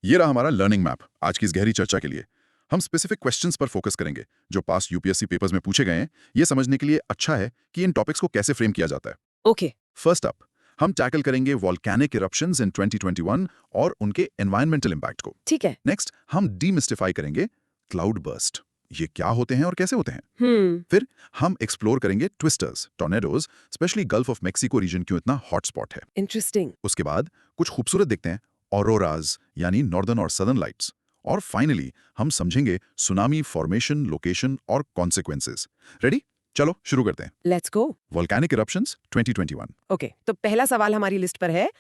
ये रहा हमारा लर्निंग मैप आज की इस गहरी चर्चा के लिए। हम स्पेसिफिक क्वेश्चंस पर फोकस करेंगे जो पास यूपीएससी पेपर्स में पूछे गए हैं। ये समझने के लिए अच्छा है कि इन टॉपिक्स को कैसे फ्रेम किया जाता है। ओके। फर्स्ट अप हम टैकल करेंगे वॉल्केनिक इरप्शंस इन 2021 और उनके एनवायरमेंटल इम्पैक्ट को। ठीक है। नेक्स्ट हम डीमिस्टिफाई करेंगे क्लाउड बर्स्ट, ये क्या होते हैं और कैसे होते हैं। फिर हम एक्सप्लोर करेंगे twisters, tornadoes, specially Gulf of Mexico region क्यों इतना हॉटस्पॉट है। इंटरेस्टिंग। उसके बाद कुछ खूबसूरत दिखते हैं ऑरोराज यानी नॉर्दर्न और सदर्न लाइट्स। और फाइनली हम समझेंगे सुनामी फॉर्मेशन, लोकेशन और कॉन्सिक्वेंसेस। रेडी? चलो शुरू करते हैं। Let's go. Volcanic eruptions 2021। Okay, तो पहला सवाल हमारी लिस्ट पर है,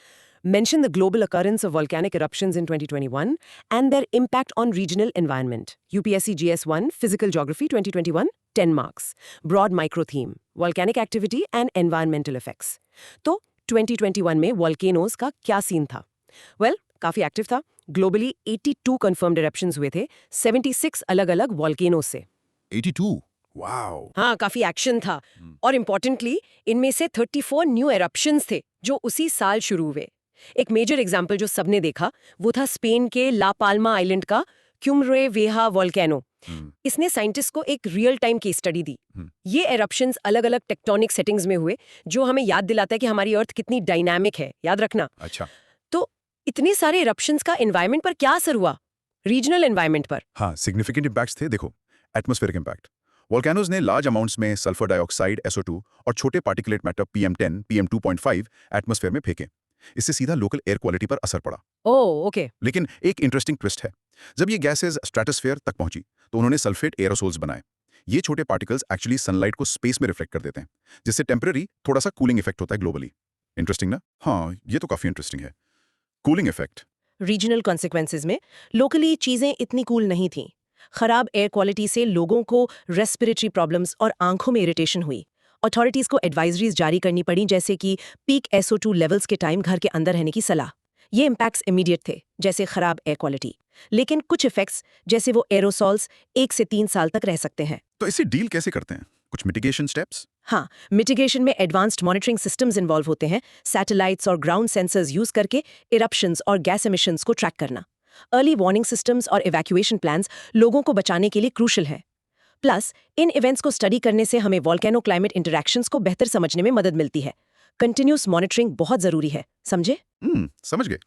mention the global occurrence of volcanic eruptions in 2021 and their impact on regional environment. UPSC GS1 physical geography 2021, 10 marks. Broad micro theme, volcanic activity and environmental effects. तो 2021 में volcanoes का क्या सीन था? वेल, काफी active था। Globally 82 confirmed eruptions हुए थे 76 अलग-अलग वोल्केनोज से। 82, वाओ। हाँ, काफी एक्शन था। और इम्पोर्टेंटली इनमें से 34 न्यू एरप्शंस थे जो उसी साल शुरू हुए। एक मेजर एग्जांपल जो सबने देखा वो था स्पेन के ला पाल्मा आइलैंड का क्यूमरे वेहा वोल्केनो। इसने साइंटिस्ट को एक रियल टाइम केस स्टडी दी। ये एरप्शंस अलग-अलग टेक्टोनिक सेटिंग्स में हुए जो हमें याद दिलाता है कि हमारी अर्थ कितनी डायनामिक है, याद रखना। अच्छा। तो इतने सारे एरप्शंस का एनवायरनमेंट पर क्या असर हुआ? रीजनल एनवायरनमेंट पर। हाँ, सिग्निफिकेंट इम्पैक्ट्स थे। देखो, एटमॉस्फेरिक इम्पैक्ट, वोल्केनोज ने लार्ज अमाउंट्स में सल्फर डाइऑक्साइड SO2 और छोटे particulate matter PM10, PM2.5 atmosphere में फेंके। इससे सीधा लोकल एयर क्वालिटी पर असर पड़ा। ओह, ओके। लेकिन एक इंटरेस्टिंग ट्विस्ट है, जब ये गैसेज स्ट्रेटोस्फेयर तक पहुंची तो उन्होंने सल्फेट एरोसोल्स बनाए। ये छोटे पार्टिकल्स एक्चुअली सनलाइट को स्पेस में रिफ्लेक्ट कर देते हैं, जिससे टेम्पररी थोड़ा सा कूलिंग इफेक्ट होता है ग्लोबली। इंटरेस्टिंग ना? हाँ, ये तो काफी इंटरेस्टिंग है। Cooling effect. रीजनल कॉन्सिक्वेंसेज में लोकली चीजें इतनी कूल नहीं थीं। खराब एयर क्वालिटी से लोगों को रेस्पिरेटरी प्रॉब्लम्स और आंखों में इरिटेशन हुई। अथॉरिटीज को एडवाइजरीज जारी करनी पड़ी, जैसे कि पीक SO2 लेवल्स के टाइम घर के अंदर रहने की सलाह। ये इम्पैक्ट्स इमीडिएट थे, जैसे खराब एयर क्वालिटी। लेकिन कुछ इफेक्ट्स, जैसे वो एरोसॉल्स, 1 से 3 साल तक रह सकते हैं। तो इसे डील कैसे करते हैं? कुछ मिटिगेशन स्टेप्स? हाँ, मिटिगेशन में एडवांस्ड मॉनिटरिंग सिस्टम्स इन्वॉल्व होते हैं। सैटेलाइट्स और ग्राउंड सेंसर्स यूज करके इरप्शंस और गैस एमिशंस को ट्रैक करना। अर्ली वार्निंग सिस्टम्स और इवैक्यूएशन प्लान्स लोगों को बचाने के लिए क्रूशल है। प्लस इन इवेंट्स को स्टडी करने से हमें वोल्केनो क्लाइमेट इंटरैक्शंस को बेहतर समझने में मदद मिलती है। कंटिन्यूस मॉनिटरिंग बहुत जरूरी है, समझे? समझ गए।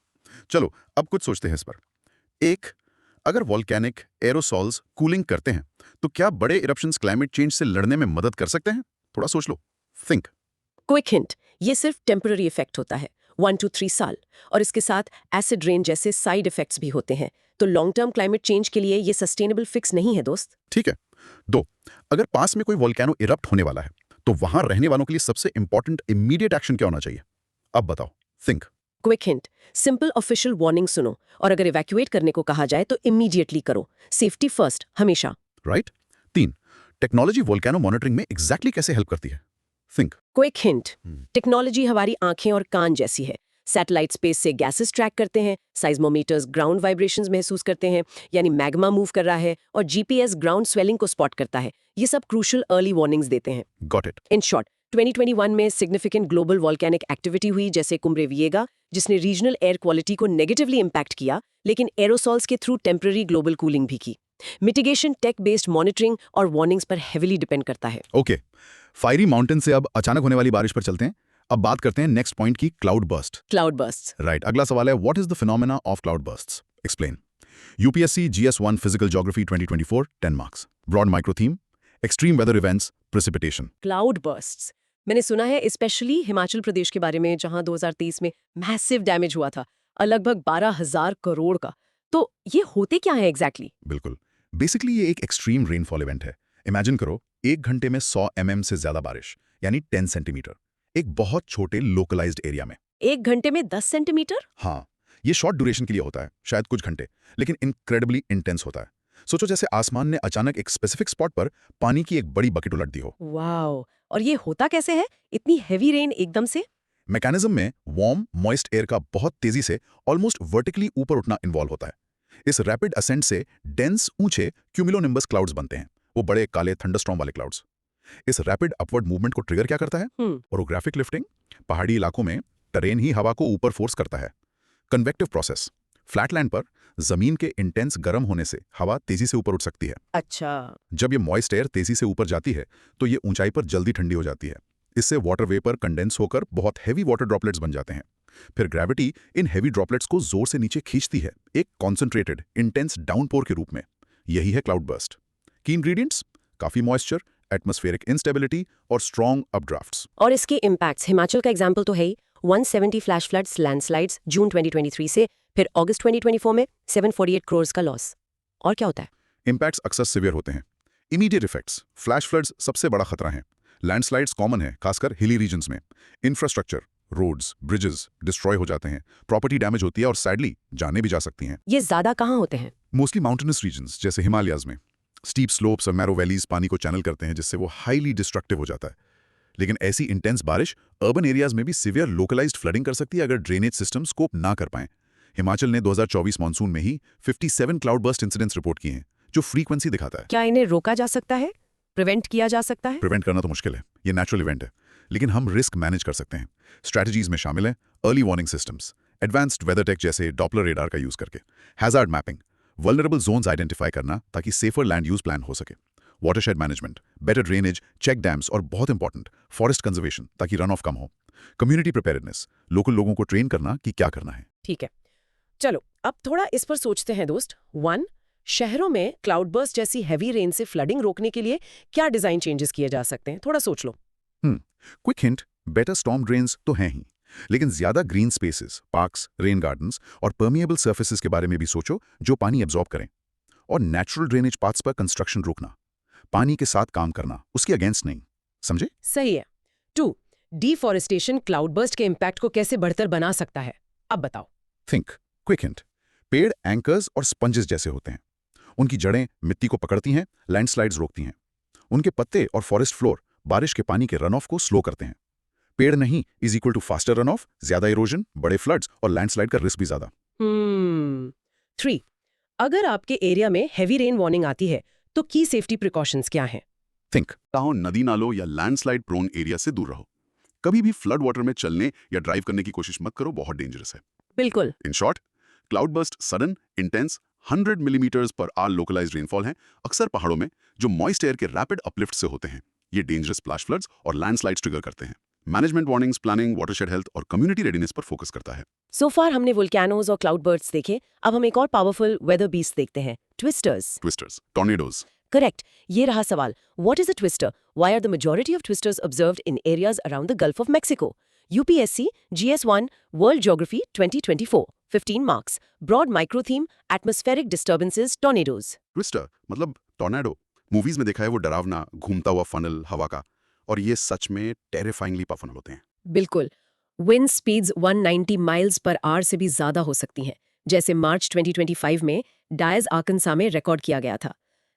चलो अब कुछ सोचते हैं इस पर। एक, अगर वोल्केनिक एरोसॉल्स कूलिंग करते हैं तो क्या बड़े इरप्शंस क्लाइमेट चेंज से लड़ने में मदद कर सकते हैं? थोड़ा सोच लो, थिंक। क्विक हिंट, ये सिर्फ टेम्पररी इफेक्ट होता है, 1 to 3 साल, और इसके साथ एसिड रेन जैसे साइड इफेक्ट्स भी होते हैं। तो लॉन्ग टर्म क्लाइमेट चेंज के लिए ये सस्टेनेबल फिक्स नहीं है दोस्त। ठीक है। दो, अगर पास में कोई वोल्केनो इरप्ट होने वाला है तो वहां रहने वालों के लिए सबसे इंपॉर्टेंट इमीडिएट एक्शन क्या होना चाहिए? अब बताओ, think. Quick hint, simple official warning सुनो, और अगर इवैक्यूएट करने को कहा जाए तो इमीडिएटली करो। सेफ्टी फर्स्ट, हमेशा। राइट। तीन, टेक्नोलॉजी वोल्केनो मॉनिटरिंग में एग्जैक्टली कैसे हेल्प करती है? थिंक। क्विक हिंट, टेक्नोलॉजी हमारी आंखें और कान जैसी है। सैटेलाइट स्पेस से गैसेस ट्रैक करते हैं, साइज्मोमीटर्स ग्राउंड वाइब्रेशंस महसूस करते हैं, यानी मैग्मा मूव कर रहा है, और GPS ग्राउंड स्वेलिंग को स्पॉट करता है। ये सब क्रूशियल अर्ली वार्निंग्स देते हैं। Got it. इन शॉर्ट, 2021 में सिग्निफिकेंट ग्लोबल वोल्केनिक एक्टिविटी हुई, जैसे कुम्ब्रे विएगा, जिसने रीजनल एयर क्वालिटी को नेगेटिवली इम्पैक्ट किया, लेकिन एरोसॉल्स के थ्रू टेम्पररी ग्लोबल कूलिंग भी की। मिटिगेशन टेक बेस्ड मॉनिटरिंग और वार्निंग्स पर हेविली डिपेंड करता है। ओके, फायरी माउंटेन से अब अचानक होने वाली बारिश पर चलते हैं। अब बात करते हैं नेक्स्ट पॉइंट की, cloud burst. Cloud bursts. Right, अगला सवाल है, what is the phenomena of cloud bursts? Explain. UPSC GS1 physical geography 2024, 10 marks. Broad micro theme, extreme weather events, precipitation. Cloud bursts, मैंने सुना है स्पेशली हिमाचल प्रदेश के बारे में, जहां 2023 में मैसिव डैमेज हुआ था, लगभग 12,000 करोड़ का। तो ये होते क्या है एग्जैक्टली? बिल्कुल, बेसिकली ये एक एक्सट्रीम रेनफॉल इवेंट है। इमेजिन करो, 1 घंटे में 100 mm से ज्यादा बारिश, यानी 10 सेंटीमीटर, एक बहुत छोटे लोकलाइज्ड एरिया में। 1 घंटे में 10 सेंटीमीटर? हाँ, ये शॉर्ट ड्यूरेशन के लिए होता है, शायद कुछ घंटे, लेकिन इनक्रेडिबली इंटेंस होता है। सोचो जैसे आसमान ने अचानक एक स्पेसिफिक स्पॉट पर पानी की एक बड़ी बकेट उलट दी हो। वाओ! और ये होता कैसे है, इतनी हेवी रेन एकदम से? मैकेनिज्म में वार्म मॉइस्ट एयर का बहुत तेजी से ऑलमोस्ट वर्टिकली ऊपर उठना इन्वॉल्व होता है। इस रैपिड असेंट से डेंस ऊंचे क्यूमुलोनिम्बस क्लाउड्स बनते हैं, वो बड़े काले थंडरस्टॉर्म वाले क्लाउड्स। इस रैपिड अपवर्ड मूवमेंट को ट्रिगर क्या करता है? Orographic lifting. पहाड़ी इलाकों में टरेन ही हवा को ऊपर फोर्स करता है। कन्वेक्टिव प्रोसेस, फ्लैटलैंड पर जमीन के इंटेंस गर्म होने से हवा तेजी से ऊपर उठ सकती है। अच्छा। जब ये मॉइस्ट एयर तेजी से ऊपर जाती है तो ये ऊंचाई पर जल्दी ठंडी हो जाती है। इससे वाटर वेपर कंडेंस होकर बहुत हैवी वाटर ड्रॉपलेट्स बन जाते हैं। फिर ग्रेविटी इन हैवी ड्रॉपलेट्स को जोर से नीचे खींचती है, एक कॉन्सेंट्रेटेड इंटेंस डाउनपोर के रूप में। यही है क्लाउड बर्स्ट की इंग्रेडिएंट्स: काफी मॉइस्चर, एटमॉस्फेरिक इंस्टेबिलिटी और स्ट्रॉन्ग अपड्राफ्ट्स। और इसके इम्पैक्ट्स, हिमाचल का एग्जाम्पल तो है ही, 170 फ्लैश फ्लड्स, लैंडस्लाइड्स जून 2023 से, फिर अगस्त 2024 में 748 करोड़ का लॉस। और क्या होता है? इम्पैक्ट्स अक्सर सिवियर होते हैं। इमीडिएट इफेक्ट्स: फ्लैश फ्लड्स सबसे बड़ा खतरा है। लैंडस्लाइड्स कॉमन है, खासकर हिली रीजन्स में। इंफ्रास्ट्रक्चर, रोड्स, ब्रिजेस डिस्ट्रॉय हो जाते हैं, प्रॉपर्टी डैमेज होती है और सैडली जाने भी जा सकती हैं। ये ज्यादा कहाँ होते हैं? मोस्टली माउंटेनस रीजन्स जैसे हिमालयाज में। स्टीप स्लोप्स और मैरो वैलीज पानी को चैनल करते हैं, जिससे वो हाईली डिस्ट्रक्टिव हो जाता है। लेकिन ऐसी इंटेंस बारिश अर्बन एरियाज में भी सिवियर लोकलाइज्ड फ्लडिंग कर सकती है अगर ड्रेनेज सिस्टम कोप ना कर पाएं। हिमाचल ने 2024 मानसून में ही 57 क्लाउड बर्स्ट इंसिडेंट्स रिपोर्ट किए हैं, जो फ्रीक्वेंसी दिखाता है। क्या इन्हें रोका जा सकता है? प्रिवेंट किया जा सकता है? प्रिवेंट करना तो मुश्किल है, ये नेचुरल इवेंट है, लेकिन हम रिस्क मैनेज कर सकते हैं। स्ट्रैटेजीज में शामिल है early warning systems, advanced weather tech जैसे डॉपलर रेडार का यूज करके, hazard mapping, vulnerable zones identify करना ताकि सेफर लैंड यूज प्लान हो सके, watershed management, better drainage, check dams और बहुत इंपॉर्टेंट फॉरेस्ट कंजर्वेशन ताकि रन ऑफ कम हो, कम्युनिटी प्रिपेयर्डनेस, लोकल लोगों को ट्रेन करना कि क्या करना है। ठीक है, चलो अब थोड़ा इस पर सोचते हैं दोस्त। 1. शहरों में क्लाउड बर्स्ट जैसी हैवी रेन से फ्लडिंग रोकने के लिए क्या डिजाइन चेंजेस किए जा सकते हैं? थोड़ा सोच लो। Quick hint: better storm drains तो हैं ही, लेकिन ज्यादा green spaces, parks, rain gardens और परमिएबल सर्फेसिस के बारे में भी सोचो जो पानी एब्जॉर्ब करें। और नेचुरल ड्रेनेज पाथ्स पर कंस्ट्रक्शन रोकना, पानी के साथ काम करना, उसके अगेंस्ट नहीं। समझे? सही है। 2. डिफॉरेस्टेशन क्लाउड बर्स्ट के इम्पैक्ट को कैसे बढ़तर बना सकता है? अब बताओ। थिंक क्विक हिंट: पेड़ एंकर्स और स्पंजेस जैसे होते हैं। उनकी जड़ें मिट्टी को पकड़ती हैं, लैंडस्लाइड्स रोकती हैं। उनके पत्ते और फॉरेस्ट फ्लोर बारिश के पानी के रन ऑफ को स्लो करते हैं। पेड़ नहीं is equal to faster run off, ज्यादा इरोजन, बड़े फ्लड्स और लैंडस्लाइड का रिस्क भी ज्यादा। 3. अगर आपके एरिया में हैवी रेन वार्निंग आती है तो की सेफ्टी प्रिकॉशंस क्या हैं? थिंक नदी नालों या लैंडस्लाइड प्रोन एरिया से दूर रहो। कभी भी फ्लड वाटर में चलने या ड्राइव करने की कोशिश मत करो, बहुत डेंजरस है। बिल्कुल। In short, cloud burst sudden, intense 100 millimetres per hour localised rainfall है, अक्सर पहाड़ों में, जो मॉइस्ट एयर के रैपिड अपलिफ्ट से होते हैं। ये डेंजरस फ्लैश फ्लड्स और लैंडस्लाइड्स ट्रिगर करते हैं। Management warnings, planning, watershed health और कम्युनिटी रेडीनेस पर फोकस करता है। सो फार हमने वोल्केनोज और क्लाउड बर्ड्स देखे, अब हम एक और पावरफुल वेदर बीस्ट देखते हैं, ट्विस्टर्स, टॉर्नेडोज। करेक्ट, ये रहा सवाल। What is a twister? Why are the majority of twisters observed in areas around the Gulf of Mexico? UPSC GS1 World Geography 2024, 15 marks. Broad micro theme: atmospheric disturbances, tornadoes. Twister मतलब tornado. Movies में देखा है वो डरावना घूमता हुआ funnel हवा का, और ये सच में टेरिफाइंगली पावरफुल होते हैं। बिल्कुल। Wind speeds 190 miles per hour से भी ज्यादा हो सकती हैं, जैसे मार्च 2025 में डायज आर्कनसा में रिकॉर्ड किया गया था।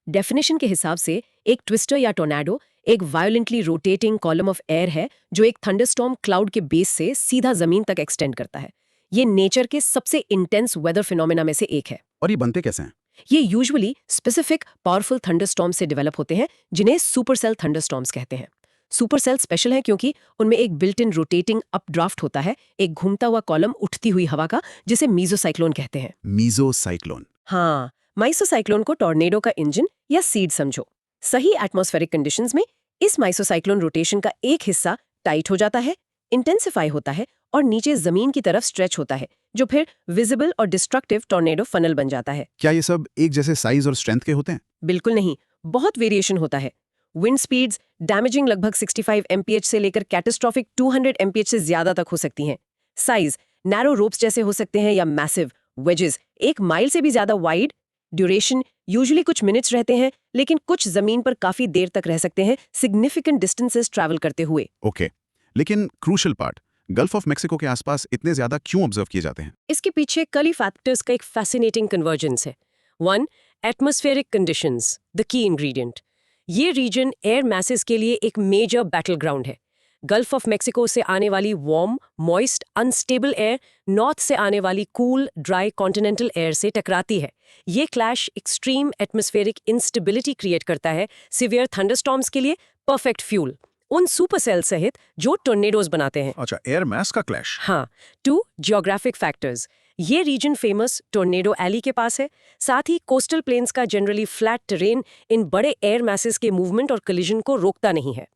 डेफिनेशन के हिसाब से एक ट्विस्टर या टोर्नाडो एक violently rotating column of air है जो एक थंडरस्टॉर्म क्लाउड के बेस से सीधा जमीन तक एक्सटेंड करता है। ये नेचर के सबसे इंटेंस वेदर फिनोमेना में से एक है। और ये बनते कैसे हैं? ये यूजुअली स्पेसिफिक पावरफुल थंडरस्टॉर्म से डेवलप होते हैं, जिन्हें सुपरसेल थंडरस्टॉर्म्स कहते हैं। सुपरसेल स्पेशल है क्योंकि उनमें एक बिल्ट इन रोटेटिंग अपड्राफ्ट होता है, एक घूमता हुआ कॉलम उठती हुई हवा का, जिसे मीजोसाइक्लोन कहते हैं। मीजोसाइक्लोन। हाँ, माइसोसाइक्लोन को टॉर्नेडो का इंजन या सीड समझो। सही एटमॉस्फेरिक कंडीशंस में इस माइसोसाइक्लोन रोटेशन का एक हिस्सा टाइट हो जाता है, इंटेंसिफाई होता है और नीचे जमीन की तरफ स्ट्रेच होता है, जो फिर विजिबल और डिस्ट्रक्टिव टॉर्नेडो फनल बन जाता है। क्या ये सब एक जैसे साइज और स्ट्रेंथ के होते हैं? बिल्कुल नहीं, बहुत वेरिएशन होता है। विंड स्पीड्स डैमेजिंग लगभग 65 mph से लेकर कैटास्ट्रॉफिक 200 mph से ज्यादा तक हो सकती हैं। साइज नैरो रोप्स जैसे हो सकते हैं या मैसिव वेजेस 1 माइल से भी ज्यादा वाइड। ड्यूरेशन यूजुअली कुछ मिनट्स रहते हैं, लेकिन कुछ जमीन पर काफी देर तक रह सकते हैं, सिग्निफिकेंट डिस्टेंसेस ट्रैवल करते हुए। ओके, लेकिन crucial part, gulf of Mexico के आसपास इतने ज्यादा क्यों ऑब्जर्व किए जाते हैं? इसके पीछे कई फैक्टर्स का एक फैसिनेटिंग कन्वर्जेंस है। 1. Atmospheric conditions, the key ingredient. ये रीजन एयर मैसेस के लिए एक मेजर बैटल ग्राउंड है। गल्फ ऑफ मेक्सिको से आने वाली warm, moist, unstable air north से आने वाली कूल, ड्राई कॉन्टिनेंटल एयर से टकराती है। ये clash extreme atmospheric instability create करता है, सिवियर थंडरस्टॉर्म्स के लिए परफेक्ट फ्यूल, उन सुपरसेल सहित जो टोर्नेडोज बनाते हैं। अच्छा, एयर मास का क्लैश। हाँ। 2. Geographic factors. ये रीजन फेमस टोर्नेडो एली के पास है। साथ ही कोस्टल प्लेन्स का जनरली फ्लैट टेरेन इन बड़े एयर मैसेस के मूवमेंट और कोलिजन को रोकता नहीं है।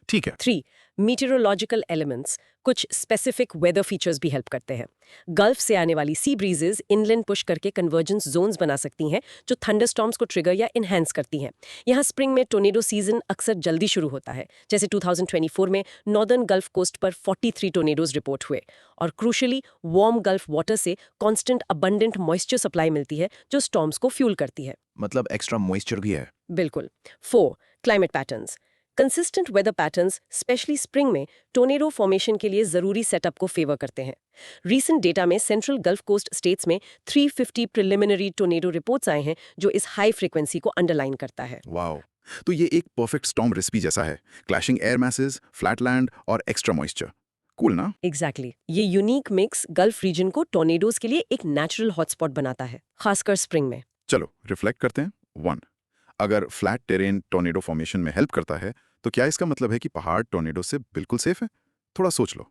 ठीक है। 3. मीटेरोलॉजिकल एलिमेंट्स कुछ स्पेसिफिक वेदर फीचर्स भी हेल्प करते हैं। गल्फ से आने वाली सी ब्रीजेस इनलैंड पुश करके कन्वर्जेंस जोन्स बना सकती हैं जो थंडरस्टॉर्म्स को ट्रिगर या इनहेंस करती हैं। यहाँ स्प्रिंग में टोर्नेडो सीजन अक्सर जल्दी शुरू होता है, जैसे 2024 में नॉर्दर्न गल्फ कोस्ट पर 43 टोर्नेडोज रिपोर्ट हुए। और क्रूशली वार्म गल्फ वाटर से कांस्टेंट अबंडेंट मॉइस्चर सप्लाई मिलती है जो स्टॉर्म्स को फ्यूल करती है। मतलब एक्स्ट्रा मॉइस्चर भी है। बिल्कुल। 4. Climate patterns consistent weather patterns specially spring में टोर्नेडो फॉर्मेशन के लिए जरूरी सेटअप को फेवर करते हैं। रीसेंट डेटा में सेंट्रल गल्फ कोस्ट स्टेट्स में 350 प्रिलिमिनरी टोर्नेडो रिपोर्ट्स आए हैं जो इस हाई फ्रीक्वेंसी को अंडरलाइन करता है। वाओ, तो ये एक परफेक्ट स्टॉर्म रेसिपी जैसा है। Clashing air masses, flat land और एक्स्ट्रा मॉइस्चर। कूल ना? एग्जैक्टली ये यूनिक मिक्स गल्फ रीजन को टोर्नेडोज के लिए एक नेचुरल हॉटस्पॉट बनाता है, खासकर स्प्रिंग में। चलो रिफ्लेक्ट करते हैं। 1. अगर फ्लैट टेरेन टोर्नेडो फॉर्मेशन में हेल्प करता है तो क्या इसका मतलब है कि पहाड़ टोर्नेडो से बिल्कुल सेफ है? थोड़ा सोच लो।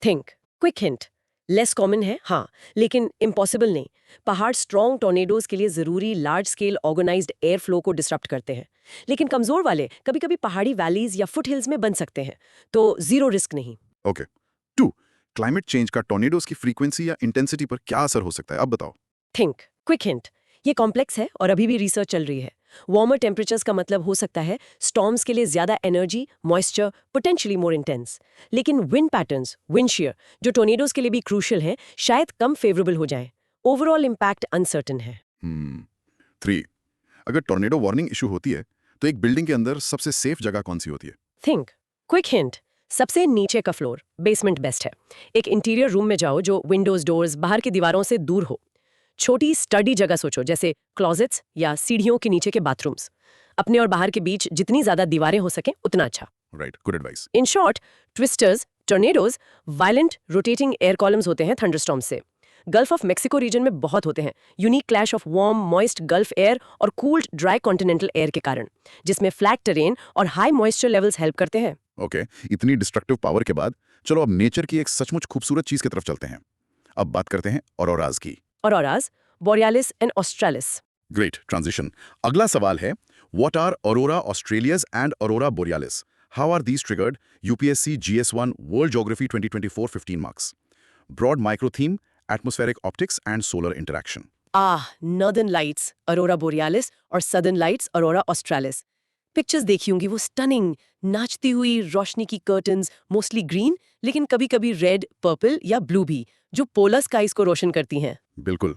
Think quick hint less common है, हाँ, लेकिन इम्पॉसिबल नहीं। पहाड़ स्ट्रॉन्ग टोर्नेडोज के लिए जरूरी large scale organised air flow को डिसरप्ट करते हैं, लेकिन कमजोर वाले कभी कभी पहाड़ी वैलीज या फुट हिल्स में बन सकते हैं, तो जीरो रिस्क नहीं। ओके। 2. क्लाइमेट चेंज का टोर्नेडोज की फ्रीक्वेंसी या इंटेंसिटी पर क्या असर हो सकता है? अब बताओ। थिंक क्विक हिंट ये कॉम्प्लेक्स है और अभी भी रिसर्च चल रही है। वार्मर टेम्परेचर्स का मतलब हो सकता है स्टॉर्म्स के लिए ज्यादा energy, moisture, potentially more intense. लेकिन विंड पैटर्न्स, विंड शेयर, जो टोर्नेडोज के लिए भी क्रूशियल हैं, शायद कम फेवरेबल हो जाएं। ओवरऑल इम्पैक्ट अनसर्टेन है। 3. अगर टोर्नेडो वार्निंग इशू होती है तो एक बिल्डिंग के अंदर सबसे सेफ जगह कौन सी होती है? थिंक क्विक हिंट सबसे नीचे का फ्लोर, बेसमेंट बेस्ट है। एक इंटीरियर रूम में जाओ जो विंडोज, डोर्स बाहर की दीवारों से दूर हो। छोटी स्टडी जगह सोचो, जैसे क्लोजेट्स या सीढ़ियों के नीचे के बाथरूम्स। अपने और बाहर के बीच जितनी ज्यादा दीवारें हो सके उतना अच्छा। Right, good advice. In short, twisters, tornadoes violent rotating air columns होते हैं थंडरस्टॉर्म से। गल्फ ऑफ मेक्सिको रीजन में बहुत होते हैं, unique clash of warm moist gulf air और कूल्ड ड्राई कॉन्टिनेंटल एयर के कारण, जिसमें फ्लैट टेरेन और हाई मॉइस्चर लेवल्स हेल्प करते हैं। ओके, इतनी डिस्ट्रक्टिव पावर के बाद चलो अब नेचर की एक सचमुच खूबसूरत चीज की तरफ चलते हैं। अब बात करते हैं ऑरोराज की। Auroras, borealis and australis. Great transition. अगला सवाल है, what are aurora australias and aurora borealis? How are these triggered? UPSC GS1 world geography 2024 15 marks. Broad micro theme, atmospheric optics and solar interaction. Northern lights aurora borealis और southern lights aurora australis. Pictures देखी होंगी वो stunning, नाचती हुई रोशनी की curtains, mostly green, लेकिन कभी-कभी red, purple या ब्लू भी, जो पोलर स्काइज को रोशन करती हैं। बिल्कुल,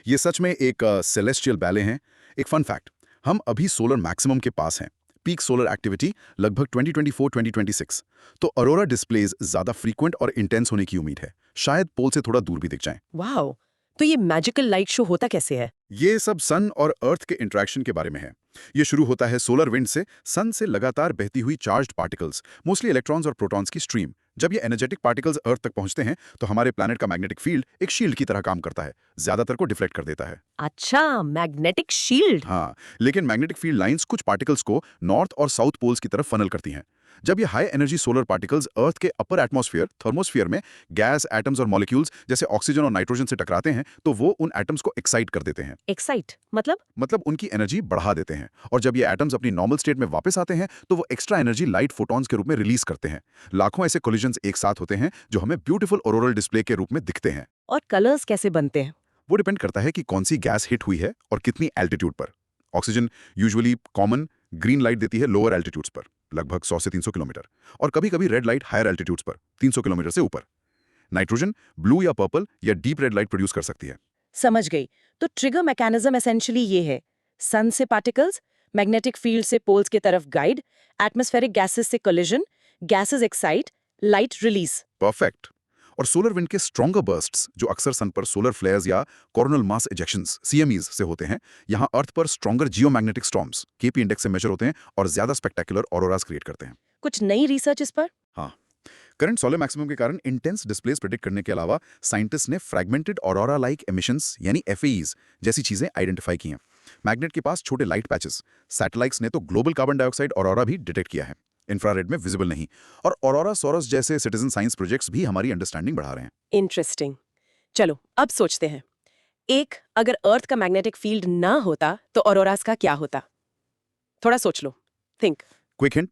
ये सच में एक सेलेस्टियल बैले हैं। एक फन फैक्ट, हम अभी सोलर मैक्सिमम के पास हैं। पीक सोलर एक्टिविटी लगभग 2024-2026। तो अरोरा डिस्प्लेज ज्यादा फ्रीक्वेंट और इंटेंस होने की उम्मीद है। शायद पोल से थोड़ा दूर भी दिख जाएं। वाओ, तो ये मैजिकल लाइट शो होता कैसे है? ये सब सन और अर्थ के इंटरेक्शन के बारे में है। ये शुरू होता है सोलर विंड से, सन से लगातार बहती हुई चार्ज्ड पार्टिकल्स, मोस्टली इलेक्ट्रॉन्स और प्रोटॉन्स की स्ट्रीम। जब ये एनर्जेटिक पार्टिकल्स अर्थ तक पहुंचते हैं तो हमारे प्लैनेट का मैग्नेटिक फील्ड एक शील्ड की तरह काम करता है, ज्यादातर को डिफ्लेक्ट कर देता है। अच्छा, मैग्नेटिक शील्ड। हाँ, लेकिन मैग्नेटिक फील्ड लाइंस कुछ पार्टिकल्स को नॉर्थ और साउथ पोल्स की तरफ फनल करती हैं। जब ये हाई एनर्जी सोलर पार्टिकल्स अर्थ के अपर एटमॉस्फेयर, थर्मोस्फियर में गैस, एटम्स और मॉलिक्यूल्स जैसे ऑक्सीजन और नाइट्रोजन से टकराते हैं तो वो उन एटम्स को एक्साइट कर देते हैं। एक्साइट मतलब उनकी एनर्जी बढ़ा देते हैं, और जब ये एटम्स अपनी नॉर्मल स्टेट में वापस आते हैं तो वो एक्स्ट्रा एनर्जी लाइट फोटॉन्स के रूप में रिलीज करते हैं। लाखों ऐसे कोलिजन्स एक साथ होते हैं जो हमें ब्यूटीफुल ऑरोरल डिस्प्ले के रूप में दिखते हैं। और कलर्स कैसे बनते हैं? वो डिपेंड करता है कि कौन सी गैस हिट हुई है और कितनी एल्टीट्यूड पर। Oxygen usually common green light देती है लोअर एल्टीट्यूड्स पर, लगभग 100 से 300 किलोमीटर, और कभी-कभी रेड लाइट हायर एल्टीट्यूड्स पर 300 किलोमीटर से ऊपर। नाइट्रोजन ब्लू या पर्पल या डीप रेड लाइट प्रोड्यूस कर सकती है। समझ गई। तो ट्रिगर मैकेनिज्म एसेंशियली ये है, सन से पार्टिकल्स, मैग्नेटिक फील्ड से पोल्स की तरफ गाइड, एटमॉस्फेरिक गैसेस से collision, gases excite, light release. Perfect. और सोलर विंड के स्ट्रॉन्गर बर्स्ट्स जो अक्सर सन पर सोलर फ्लेयर्स या कोरोनल मास इजेक्शंस CMEs से होते हैं, यहाँ अर्थ पर stronger geomagnetic storms KP index से मेजर होते हैं और ज्यादा स्पेक्टेकुलर ऑरोरास क्रिएट करते हैं। कुछ नई रिसर्च इस पर? हाँ, करंट सोलर मैक्सिमम के कारण इंटेंस डिस्प्लेस प्रेडिक्ट करने के अलावा साइंटिस्ट ने फ्रैगमेंटेड ऑरोरा लाइक एमिशंस यानी FAEs जैसी चीजें आइडेंटिफाई की हैं। मैग्नेट के पास छोटे लाइट पैचेस, सैटेलाइट्स ने तो ग्लोबल कार्बन डाइऑक्साइड ऑरोरा भी डिटेक्ट किया है, इंफ्रारेड में विजिबल नहीं। और ऑरोरा सोरस जैसे सिटीजन साइंस प्रोजेक्ट्स भी हमारी अंडरस्टैंडिंग बढ़ा रहे हैं। इंटरेस्टिंग। चलो अब सोचते हैं, एक, अगर अर्थ का मैग्नेटिक फील्ड ना होता तो ऑरोरास का क्या होता? थोड़ा सोच लो, think. Quick hint,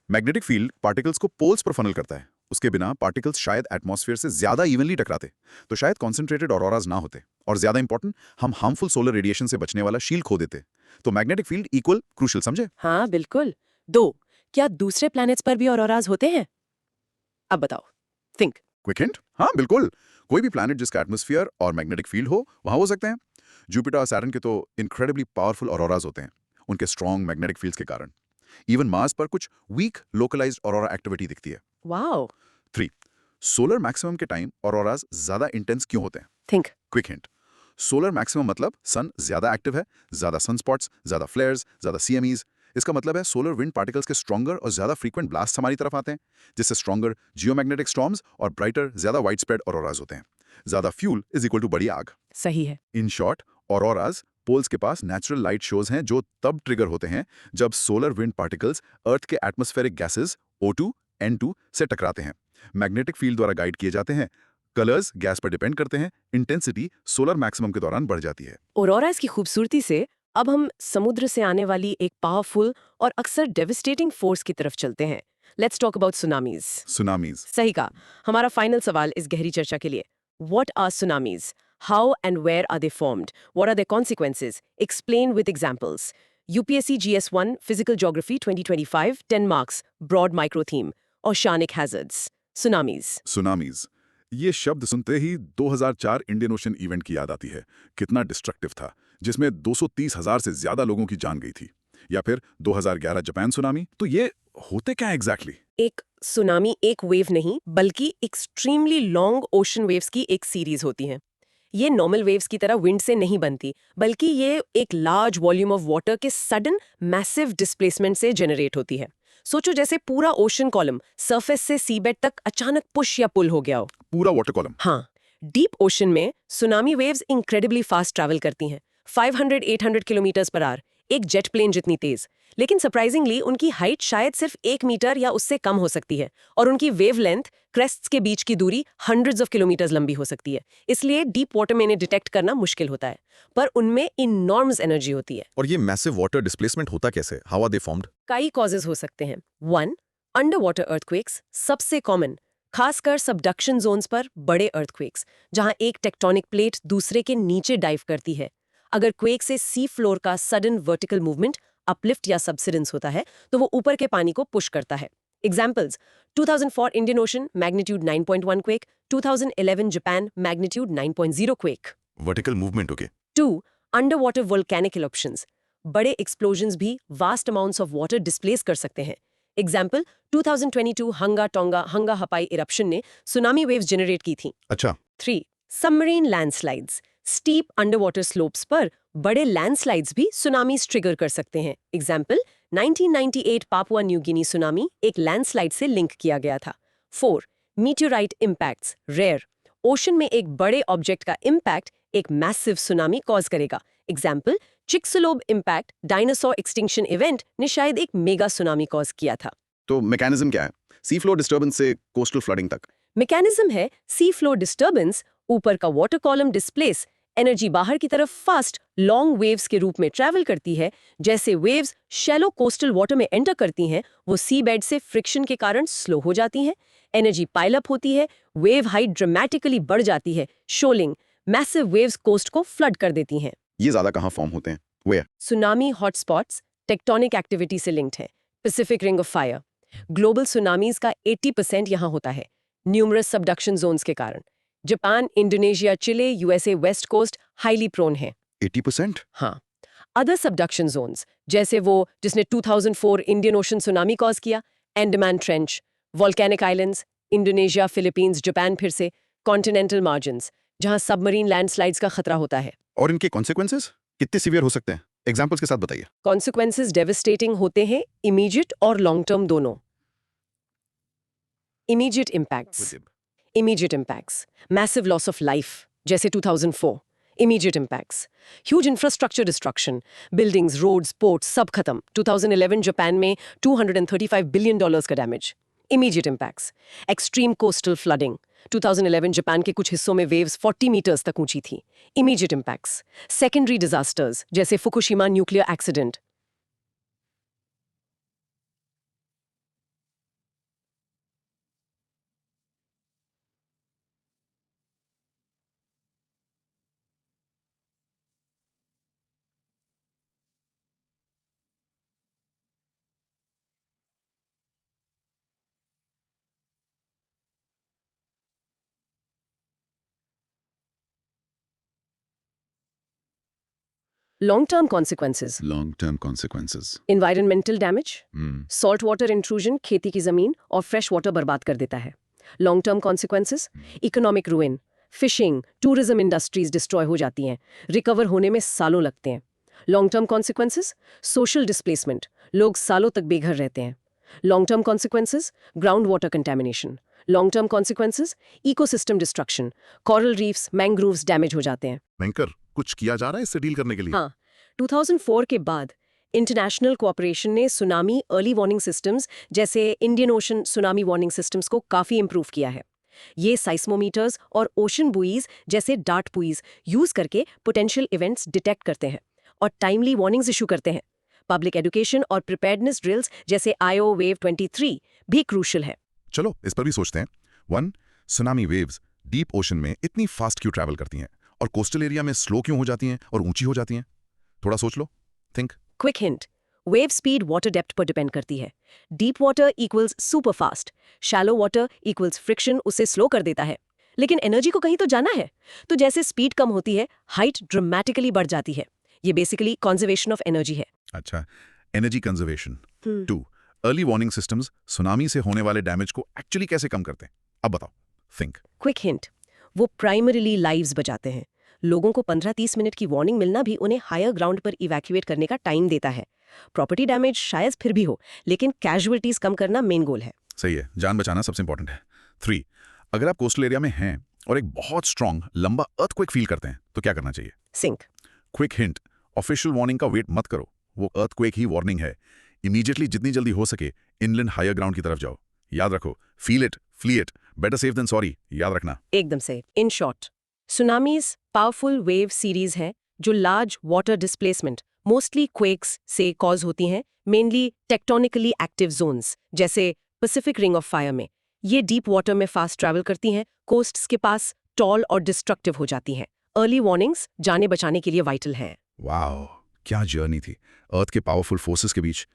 magnetic field particles को पोल्स पर फनल करता है। उसके बिना पार्टिकल्स शायद एटमॉस्फेयर से ज्यादा इवनली टकराते, तो शायद कॉन्सेंट्रेटेड ऑरोराज ना होते, और ज्यादा इंपॉर्टेंट, हम हार्मफुल सोलर रेडिएशन से बचने वाला शील्ड खो देते। तो मैग्नेटिक फील्ड इक्वल क्रूशियल, समझे? हाँ बिल्कुल। 2, क्या दूसरे प्लैनेट्स पर भी ऑरोराज होते हैं? अब बताओ, थिंक। क्विक हिंट, हाँ बिल्कुल। कोई भी प्लैनेट जिसका एटमॉस्फेयर और मैग्नेटिक फील्ड हो, वहां हो सकते हैं। जुपिटर और सैटर्न के तो इनक्रेडिबली पावरफुल ऑरोराज होते हैं, उनके स्ट्रॉन्ग मैग्नेटिक फील्ड्स के कारण। इवन मार्स पर कुछ वीक लोकलाइज्ड ऑरोरा एक्टिविटी दिखती है। वाओ। 3, सोलर मैक्सिमम के टाइम ऑरोराज ज्यादा इंटेंस क्यों होते हैं? Think. Quick hint, solar maximum मतलब सन ज्यादा एक्टिव है, ज्यादा सनस्पॉट्स, ज्यादा फ्लेयर्स, ज्यादा सीएमईज। इसका मतलब है सोलर विंड पार्टिकल्स के स्ट्रॉन्गर और ज्यादा फ्रीक्वेंट ब्लास्ट हमारी तरफ आते हैं, जिससे स्ट्रॉन्गर जियोमैग्नेटिक स्टॉर्म्स और ब्राइटर ज्यादा वाइड स्प्रेड ऑरोराज होते हैं। ज्यादा फ्यूल इज इक्वल टू बड़ी आग। सही है। इन शॉर्ट, ऑरोराज पोल्स के पास नेचुरल लाइट शोज हैं जो तब ट्रिगर होते हैं जब सोलर विंड पार्टिकल्स अर्थ के एटमॉस्फेरिक गैसेस O2, N2 से टकराते हैं, मैग्नेटिक फील्ड द्वारा गाइड किए जाते हैं। कलर्स गैस पर डिपेंड करते हैं, इंटेंसिटी सोलर मैक्सिमम के दौरान बढ़ जाती है। ऑरोरास की खूबसूरती से अब हम समुद्र से आने वाली एक पावरफुल और अक्सर डेविस्टेटिंग फोर्स की तरफ चलते हैं। Let's talk about tsunamis. Tsunamis. सही कहा। हमारा फाइनल सवाल इस गहरी चर्चा के लिए, what are tsunamis? How and where are they formed? What are their consequences? Explain with examples. UPSC GS1 physical geography 2025 10 marks, broad micro theme, oceanic hazards. Tsunamis. Tsunamis, ये शब्द सुनते ही 2004 इंडियन ओशन इवेंट की याद आती है। कितना destructive था, जिसमें 230,000 से ज्यादा लोगों की जान गई थी। या फिर 2011 जापान सुनामी। तो ये होते क्या एग्जैक्टली? एक सुनामी एक वेव नहीं बल्कि एक्सट्रीमली लॉन्ग ओशन वेव्स की एक सीरीज होती है। ये नॉर्मल वेव्स की तरह विंड से नहीं बनती, बल्कि ये एक लार्ज वॉल्यूम ऑफ वाटर के सडन मैसिव डिस्प्लेसमेंट से जनरेट होती है। सोचो जैसे पूरा ओशन कॉलम सरफेस से सीबेड तक अचानक पुश या पुल हो गया हो। पूरा वाटर कॉलम? हाँ, डीप ओशन में tsunami waves incredibly fast travel करती हैं, 500-800 किलोमीटर्स पर आवर, एक जेट प्लेन जितनी तेज। लेकिन सरप्राइजिंगली उनकी हाइट शायद सिर्फ 1 मीटर या उससे कम हो सकती है, और उनकी वेव लेंथ, क्रेस्ट्स के बीच की दूरी हंड्रेड्स ऑफ किलोमीटर्स लंबी हो सकती है। इसलिए डीप वाटर में इन्हें डिटेक्ट करना मुश्किल होता है, पर उनमें इनॉर्मस एनर्जी होती है। और ये मैसिव वाटर डिस्प्लेसमेंट होता कैसे? How are they formed? कई कॉजेज हो सकते हैं। 1, अंडर वाटर अर्थक्वेक्स, सबसे कॉमन, खासकर सबडक्शन जोन्स पर बड़े अर्थक्वेक्स, जहां एक टेक्टोनिक प्लेट दूसरे के नीचे डाइव करती है। अगर क्वेक से सी फ्लोर का सडन वर्टिकल मूवमेंट, अपलिफ्ट या सबसिडेंस होता है, तो वो ऊपर के पानी को पुश करता है। Examples: 2004 Indian ocean, magnitude 9.1 quake, 2011 Japan, magnitude 9.0 quake. Vertical movement, okay. 2, under water volcanic eruptions, बड़े एक्सप्लोजन्स भी vast amounts of water displace कर सकते हैं। एग्जाम्पल: 2022 हंगा टोंगा हंगा हपाई इरप्शन ने सुनामी वेव्स जनरेट की थी। अच्छा। 3, submarine landslides, steep underwater slopes पर बड़े लैंडस्लाइड्स भी सुनामीज ट्रिगर कर सकते हैं। Example: 1998 Papua New Guinea tsunami एक लैंडस्लाइड से लिंक किया गया था। 4, मीटियोराइट इम्पैक्ट्स, रेयर, ओशन में एक बड़े ऑब्जेक्ट का इम्पैक्ट एक मैसिव सुनामी कॉज करेगा। Example: Chicxulub impact dinosaur extinction event ने शायद एक मेगा सुनामी कॉज किया था। तो मैकेनिज्म क्या है? सी फ्लोर डिस्टर्बेंस से कोस्टल फ्लडिंग तक। मैकेनिज्म है सी फ्लोर डिस्टर्बेंस, ऊपर का वाटर कॉलम डिस्प्लेस, एनर्जी बाहर की तरफ फास्ट लॉन्ग वेव्स के रूप में ट्रैवल करती है। जैसे वेव्स शैलो कोस्टल वाटर में एंटर करती हैं, वो सी बेड से फ्रिक्शन के कारण स्लो हो जाती हैं, एनर्जी पाइल अप होती है, वेव हाइट ड्रामेटिकली बढ़ जाती है, शोलिंग, मैसिव वेव्स कोस्ट को फ्लड कर देती हैं। ये ज्यादा कहाँ फॉर्म होते हैं? Where? Tsunami hotspots tectonic activity से लिंक्ड है। Pacific ring of fire, global tsunamis का 80% यहाँ होता है, न्यूमरस सबडक्शन जोन्स के कारण। Japan, Indonesia, Chile, USA west coast highly prone है। 80%? हाँ। अदर सबडक्शन जोन्स, जैसे वो जिसने 2004 इंडियन ओशन सुनामी कॉज किया, Andaman trench, volcanic islands, Indonesia, Philippines, Japan, फिर से कॉन्टिनेंटल मार्जिन्स, जहाँ सबमरीन लैंडस्लाइड्स का खतरा होता है। और इनके कॉन्सिक्वेंसेस कितने सीवियर हो सकते हैं? एग्जाम्पल्स के साथ बताइए। कॉन्सिक्वेंसेस डेविस्टेटिंग होते हैं, इमीडिएट और लॉन्ग टर्म दोनों। Immediate impacts, massive loss of life, जैसे 2004। Immediate impacts, huge infrastructure destruction, buildings, roads, ports सब खत्म। 2011 जापान में $235 बिलियन का damage. Immediate impacts. Extreme coastal flooding. 2011 Japan के कुछ हिस्सों में वेव्स 40 मीटर्स तक ऊंची थी. Immediate impacts. Secondary disasters जैसे Fukushima nuclear accident. Long-term consequences. Long-term consequences. Environmental damage. Salt water intrusion खेती की जमीन और fresh water बर्बाद कर देता है. Long-term consequences. Economic ruin. Fishing, tourism industries destroy हो जाती हैं. Recover होने में सालों लगते हैं. Long-term consequences. Social displacement. लोग सालों तक बेघर रहते हैं. Long-term consequences. Groundwater contamination. Long-term consequences. Ecosystem destruction. Coral reefs, mangroves damage हो जाते हैं. बैंकर कुछ किया जा रहा है इससे डील करने के लिए? हाँ, 2004 के बाद इंटरनेशनल कोऑपरेशन ने सुनामी अर्ली वार्निंग सिस्टम्स जैसे Indian ocean tsunami warning systems को काफी इंप्रूव किया है. ये साइस्मोमीटर्स और ओशन बुईज जैसे डार्ट बुईज यूज करके पोटेंशियल इवेंट्स डिटेक्ट करते हैं और टाइमली वार्निंग्स इशू करते हैं. पब्लिक एजुकेशन और प्रिपेयर्डनेस ड्रिल्स जैसे आईओ वेव 23 भी क्रूशियल है. चलो इस पर भी सोचते हैं. 1. सुनामी वेव्स डीप ओशन में इतनी फास्ट क्यों ट्रैवल करती हैं और कोस्टल एरिया में स्लो क्यों हो जाती हैं और ऊंची हो जाती हैं? थोड़ा सोच लो. Think. Quick hint. Wave speed water depth पर डिपेंड करती है. Deep water equals super fast. Shallow water equals friction उसे स्लो कर देता है. लेकिन एनर्जी को कहीं तो जाना है, तो जैसे स्पीड कम होती है हाइट ड्रामेटिकली बढ़ जाती है. ये बेसिकली कंजर्वेशन ऑफ एनर्जी है. अच्छा, energy conservation. 2. Early warning systems tsunami से होने वाले डैमेज को एक्चुअली कैसे कम करते हैं? अब बताओ. थिंक. Quick hint. वो प्राइमरीली लाइव्स बचाते हैं. लोगों को 15-30 मिनट की वार्निंग मिलना भी उन्हें हायर ग्राउंड पर इवैक्यूएट करने का टाइम देता है. प्रॉपर्टी डैमेज शायद फिर भी हो, लेकिन कैजुअलिटीज कम करना मेन गोल है. सही है, जान बचाना सबसे इंपॉर्टेंट है. 3. अगर आप कोस्टल एरिया में हैं और एक बहुत स्ट्रांग लंबा अर्थक्वेक फील करते हैं तो क्या करना चाहिए? Think. Quick hint. Official warning का वेट मत करो, वो अर्थक्वेक ही वार्निंग है. इमीडिएटली जितनी जल्दी हो सके इनलैंड हायर ग्राउंड की तरफ जाओ. याद रखो, feel it, flee it, better safe than sorry. याद रखना. एकदम से. In short, tsunamis powerful wave series हैं जो large water displacement mostly quakes से कॉज होती हैं, मेनली टेक्टोनिकली एक्टिव जोन्स जैसे पैसिफिक रिंग ऑफ फायर में. ये डीप वाटर में फास्ट ट्रैवल करती हैं, कोस्ट्स के पास टॉल और डिस्ट्रक्टिव हो जाती हैं. अर्ली वार्निंग्स जाने बचाने के लिए वाइटल हैं. वाओ, क्या जर्नी थी अर्थ के पावरफुल फोर्सेस के बीच.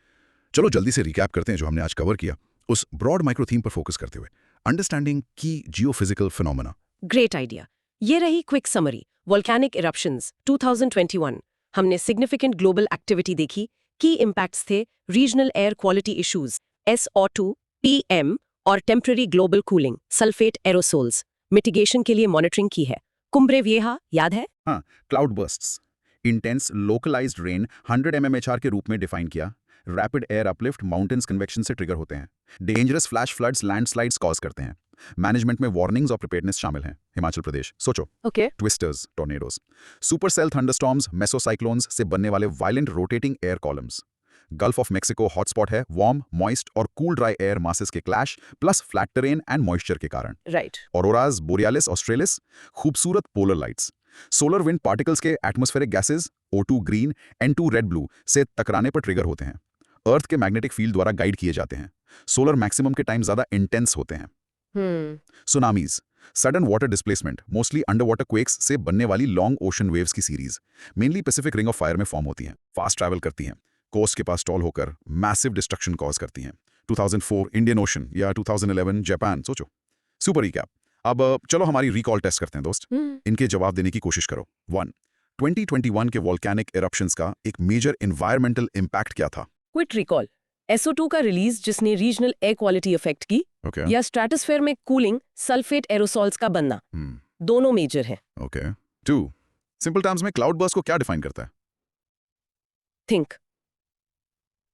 चलो जल्दी से रिकैप करते हैं जो हमने आज कवर किया, उस ब्रॉड माइक्रो थीम पर फोकस करते हुए. अंडरस्टैंडिंग की जियोफिजिकल फिनोमेना. Great idea. ये रही क्विक समरी. Volcanic eruptions 2021. हमने सिग्निफिकेंट ग्लोबल एक्टिविटी देखी. की इम्पैक्ट्स थे regional air quality issues, SO2, PM और temporary global cooling, sulphate aerosols. Mitigation के लिए मॉनिटरिंग की है. कुम्ब्रे विएहा याद है? हाँ, cloud bursts. Intense localised rain 100 mmHr के रूप में डिफाइन किया. Rapid air uplift mountains convection से ट्रिगर होते हैं. Dangerous flash floods landslides cause करते हैं. मैनेजमेंट में वार्निंग्स और प्रिपेयर्डनेस शामिल हैं. हिमाचल प्रदेश. सोचो. Okay. Twisters, tornadoes, supercell thunderstorms, mesocyclones से बनने वाले violent rotating air columns. Gulf of Mexico hotspot है वार्म, मॉइस्ट और कूल ड्राई एयर मासेस के clash plus flat terrain and moisture के कारण. राइट. ऑरोराज बोरियालिस ऑस्ट्रेलिस, खूबसूरत polar lights. Solar wind particles के atmospheric gases O2 green, N2 red blue से टकराने पर ट्रिगर होते हैं. अर्थ के मैग्नेटिक फील्ड द्वारा गाइड किए जाते हैं. सोलर मैक्सिमम के टाइम ज्यादा इंटेंस होते हैं. Tsunamis, sudden water displacement, mostly under water quakes से बनने वाली लॉन्ग ओशन वेव्स की series, mainly Pacific ring of fire में फॉर्म होती हैं. फास्ट ट्रैवल करती हैं, कोस्ट के पास टॉल होकर मैसिव डिस्ट्रक्शन कॉज करती हैं. 2004 इंडियन ओशन या 2011 जापान. सोचो. Super recap. अब चलो हमारी रिकॉल टेस्ट करते हैं दोस्त. इनके जवाब देने की कोशिश करो. 1. 2021 के वोल्केनिक इरप्शंस का एक मेजर एनवायरमेंटल इंपैक्ट क्या था? Quick recall. SO2 का रिलीज जिसने रीजनल एयर क्वालिटी इफेक्ट की, ओके. या स्ट्रेटोस्फेयर में कूलिंग, सल्फेट एरोसोल्स का बनना, दोनों मेजर हैं. ओके. 2. सिंपल टर्म्स में क्लाउड बर्स्ट को क्या डिफाइन करता है? Think.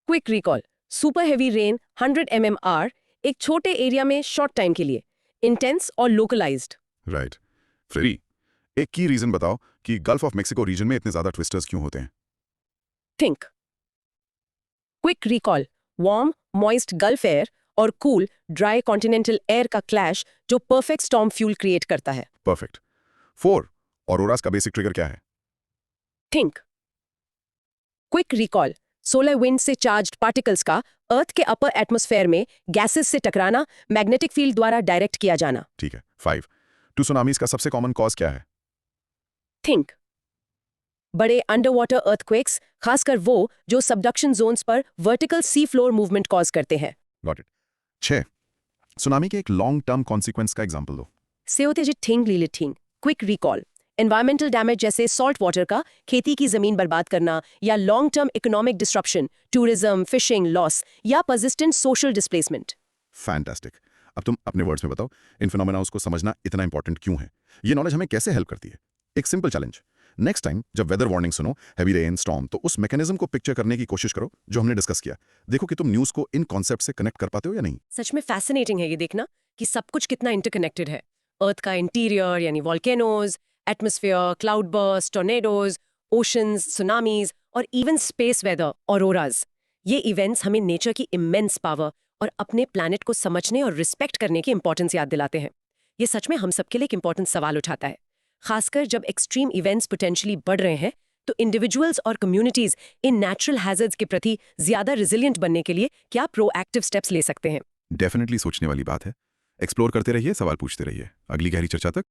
Quick recall. Super heavy rain 100 mmR एक छोटे एरिया में शॉर्ट टाइम के लिए, इंटेंस और लोकलाइज्ड. राइट. 3. एक की रीजन बताओ कि गल्फ ऑफ मेक्सिको रीजन में इतने ज्यादा ट्विस्टर्स क्यों होते हैं? Think. Quick recall. Warm, moist gulf air और कूल ड्राई कॉन्टिनेंटल एयर का क्लैश जो परफेक्ट स्टॉर्म फ्यूल क्रिएट करता है। परफेक्ट। 4 ऑरोरास का बेसिक ट्रिगर क्या है? Think quick recall, solar wind से चार्ज्ड पार्टिकल्स का अर्थ के अपर एटमॉस्फेयर में गैसेस से टकराना, मैग्नेटिक फील्ड द्वारा डायरेक्ट किया जाना। ठीक है। 5 टू सुनामीज का सबसे कॉमन कॉज क्या है? थिंक बड़े अंडर वाटर अर्थक्वेक्स, खासकर वो जो सबडक्शन जोन्स पर vertical sea floor movement cause करते हैं। Got it. 6 सुनामी के एक लॉन्ग टर्म कॉन्सिक्वेंस का एग्जांपल दो। सेओतेजिट थिंग लीलिट thing quick recall, environmental damage जैसे सॉल्ट वाटर का खेती की जमीन बर्बाद करना या long term economic disruption, tourism, fishing loss या पर्सिस्टेंट सोशल डिस्प्लेसमेंट। फैंटास्टिक। अब तुम अपने वर्ड्स में बताओ, इन फिनोमेनास को समझना इतना इंपॉर्टेंट क्यों है? ये नॉलेज हमें कैसे हेल्प करती है? एक सिंपल चैलेंज, नेक्स्ट टाइम जब वेदर वार्निंग सुनो, हैवी रेन, स्टॉर्म, तो उस मैकेनिज्म को पिक्चर करने की कोशिश करो जो हमने डिस्कस किया। देखो कि तुम न्यूज़ को इन कॉन्सेप्ट से कनेक्ट कर पाते हो या नहीं। सच में फैसिनेटिंग है ये देखना कि सब कुछ कितना इंटरकनेक्टेड है। अर्थ का इंटीरियर यानी volcanoes, atmosphere, cloud burst, tornadoes, oceans, tsunamis और इवन स्पेस वेदर, ऑरोराज। ये इवेंट्स हमें नेचर की इमेंस पावर और अपने प्लैनेट को समझने और रिस्पेक्ट करने की इंपॉर्टेंस याद दिलाते हैं। ये सच में हम सबके लिए एक इंपॉर्टेंट सवाल उठाता है, खासकर जब एक्सट्रीम इवेंट्स पोटेंशियली बढ़ रहे हैं, तो इंडिविजुअल्स और कम्युनिटीज इन नेचुरल हैजर्ड्स के प्रति ज्यादा रिजिलियंट बनने के लिए क्या प्रोएक्टिव स्टेप्स ले सकते हैं। डेफिनेटली सोचने वाली बात है। एक्सप्लोर करते रहिए, सवाल पूछते रहिए। अगली गहरी चर्चा तक